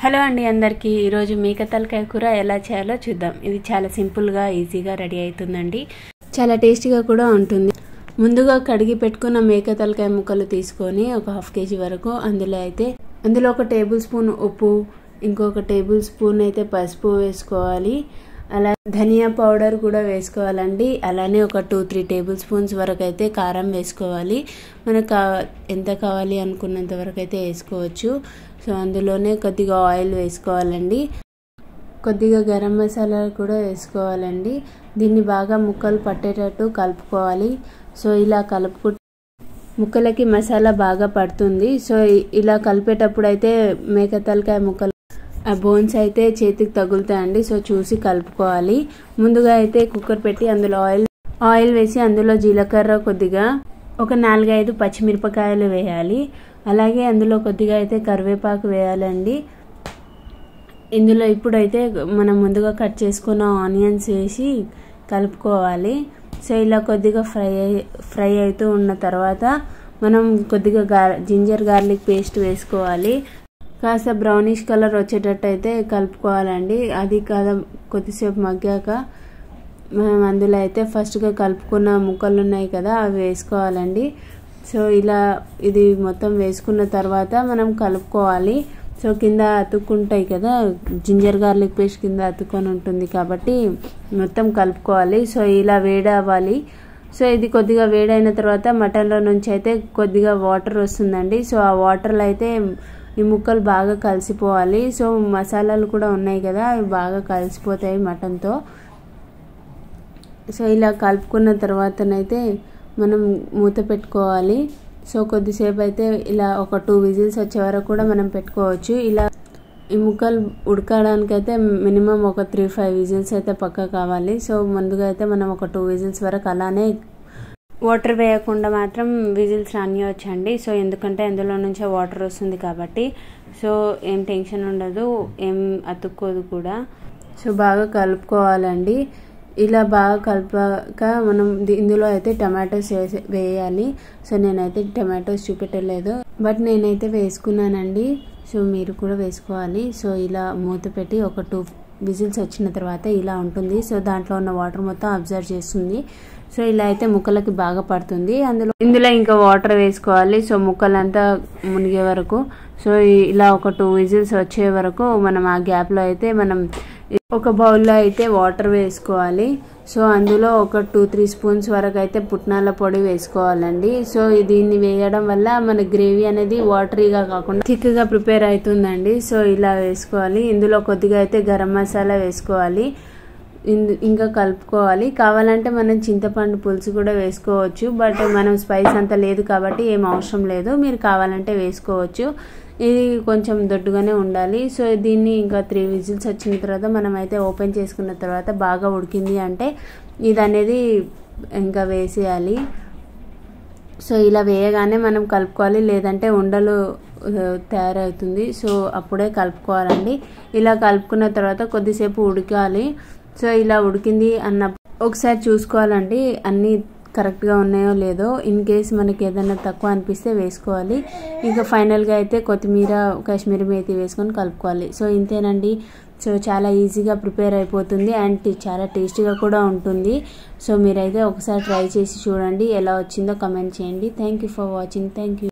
Hello అండి అందరికీ ఈరోజు మేక తలకాయ కూర ఎలా చేయాలో చూద్దాం. ఇది చాలా సింపుల్గా ఈజీగా రెడీ అవుతుందండి. చాలా టేస్టీగా కూడా ఉంటుంది. ముందుగా కడిగి పెట్టుకున్న మేక తలకాయ ముక్కలు తీసుకొని ఒక హాఫ్ కేజీ వరకు అందులో ఒక టేబుల్ స్పూన్ ఉప్పు, ఇంకొక టేబుల్ స్పూన్ అయితే పసుపు వేసుకోవాలి. అలా ధనియా పౌడర్ కూడా వేసుకోవాలండి. అలానే ఒక 2-3 టేబుల్ స్పూన్స్ వరకు అయితే కారం వేసుకోవాలి. మనకు ఎంత కావాలి అనుకున్నంత వరకు అయితే వేసుకోవచ్చు. సో అందులోనే కొద్దిగా ఆయిల్ వేసుకోవాలండి. కొద్దిగా గరం మసాలా కూడా వేసుకోవాలండి. దీన్ని బాగా ముక్కలు పట్టేటట్టు కలుపుకోవాలి. సో ఇలా ముక్కలకి మసాలా బాగా పడుతుంది. సో ఇలా కలిపేటప్పుడు అయితే మేక తలకాయ ముక్కలు ఆ బోన్స్ అయితే చేతికి తగులుతాయండి. సో చూసి కలుపుకోవాలి. ముందుగా అయితే కుక్కర్ పెట్టి అందులో ఆయిల్ వేసి అందులో జీలకర్ర, కొద్దిగా ఒక 4-5 పచ్చిమిరపకాయలు వేయాలి. అలాగే అందులో కొద్దిగా అయితే కరివేపాకు వేయాలండి. ఇందులో ఇప్పుడైతే మనం ముందుగా కట్ చేసుకున్న ఆనియన్స్ వేసి కలుపుకోవాలి. సో ఇలా కొద్దిగా ఫ్రై అవుతూ ఉన్న తర్వాత మనం కొద్దిగా జింజర్ గార్లిక్ పేస్ట్ వేసుకోవాలి. కాస్త బ్రౌనిష్ కలర్ వచ్చేటట్టు అయితే కలుపుకోవాలండి. అది కొద్దిసేపు మగ్గాక మనం అందులో అయితే ఫస్ట్గా కలుపుకున్న ముక్కలు ఉన్నాయి కదా, అవి వేసుకోవాలండి. సో ఇలా ఇది మొత్తం వేసుకున్న తర్వాత మనం కలుపుకోవాలి. సో కింద అతుక్కుంటాయి కదా, జింజర్ గార్లిక్ పేస్ట్ కింద అతుక్కొని ఉంటుంది కాబట్టి మొత్తం కలుపుకోవాలి. సో ఇలా వేడవ్వాలి. సో ఇది కొద్దిగా వేడైన తర్వాత మటన్లో నుంచి అయితే కొద్దిగా వాటర్ వస్తుందండి. సో ఆ వాటర్లో అయితే ఈ ముక్కలు బాగా కలిసిపోవాలి. సో మసాలాలు కూడా ఉన్నాయి కదా, అవి బాగా కలిసిపోతాయి మటన్తో. సో ఇలా కలుపుకున్న తర్వాతనైతే మనం మూత పెట్టుకోవాలి. సో కొద్దిసేపు అయితే ఇలా ఒక 2 విజిల్స్ వచ్చే వరకు కూడా మనం పెట్టుకోవచ్చు. ఇలా ఈ ముక్కలు ఉడకడానికి అయితే మినిమం ఒక 3-5 విజిల్స్ అయితే పక్కా కావాలి. సో ముందుగా అయితే మనం ఒక 2 విజిల్స్ వరకు అలానే వాటర్ వేయకుండా మాత్రం విజిల్స్ రానియవచ్చండి. సో ఎందుకంటే అందులో నుంచే వాటర్ వస్తుంది కాబట్టి సో ఏం టెన్షన్ ఉండదు, ఏం అతుక్కోదు కూడా. సో బాగా కలుపుకోవాలండి. ఇలా బాగా కలిపాక మనం ఇందులో అయితే టమాటోస్ వేయాలి. సో నేనైతే టమాటోస్ చూపెట్టలేదు, బట్ నేనైతే వేసుకున్నానండి. సో మీరు కూడా వేసుకోవాలి. సో ఇలా మూత పెట్టి ఒక 2 విజిల్స్ వచ్చిన తర్వాత ఇలా ఉంటుంది. సో దాంట్లో ఉన్న వాటర్ మొత్తం అబ్జర్వ్ చేస్తుంది. సో ఇలా అయితే ముక్కలకి బాగా పడుతుంది. ఇందులో ఇంకా వాటర్ వేసుకోవాలి. సో ముక్కలంతా మునిగే వరకు. సో ఇలా ఒక 2 విజిల్స్ వచ్చే వరకు మనం ఆ గ్యాప్లో అయితే మనం ఒక బౌల్లో అయితే వాటర్ వేసుకోవాలి. సో అందులో ఒక 2-3 స్పూన్స్ వరకు అయితే పుట్నాల పొడి వేసుకోవాలండి. సో దీన్ని వేయడం వల్ల మన గ్రేవీ అనేది వాటరీగా కాకుండా థిక్గా ప్రిపేర్ అవుతుందండి. సో ఇలా వేసుకోవాలి. ఇందులో కొద్దిగా అయితే గరం మసాలా వేసుకోవాలి. ఇంకా కలుపుకోవాలి. కావాలంటే మనం చింతపండు పులుసు కూడా వేసుకోవచ్చు, బట్ మనం స్పైస్ అంత లేదు కాబట్టి ఏం అవసరం లేదు. మీరు కావాలంటే వేసుకోవచ్చు. ఇది కొంచెం దొడ్డుగానే ఉండాలి. సో దీన్ని ఇంకా 3 విజిల్స్ వచ్చిన తర్వాత మనం అయితే ఓపెన్ చేసుకున్న తర్వాత బాగా ఉడికింది అంటే ఇది అనేది ఇంకా వేసేయాలి. సో ఇలా వేయగానే మనం కలుపుకోవాలి, లేదంటే ఉండలు తయారవుతుంది. సో అప్పుడే కలుపుకోవాలండి. ఇలా కలుపుకున్న తర్వాత కొద్దిసేపు ఉడకాలి. సో ఇలా ఉడికింది ఒకసారి చూసుకోవాలండి అన్నీ కరెక్ట్గా ఉన్నాయో లేదో. ఇన్ కేస్ మనకి ఏదైనా తక్కువ అనిపిస్తే వేసుకోవాలి. ఇంకా ఫైనల్గా అయితే కొత్తిమీర, కాశ్మీరీ మేతి వేసుకొని కలుపుకోవాలి. సో ఇంతేనండి. సో చాలా ఈజీగా ప్రిపేర్ అయిపోతుంది అండ్ చాలా టేస్టీగా కూడా ఉంటుంది. సో మీరైతే ఒకసారి ట్రై చేసి చూడండి, ఎలా వచ్చిందో కమెంట్ చేయండి. Thank you for watching. Thank you.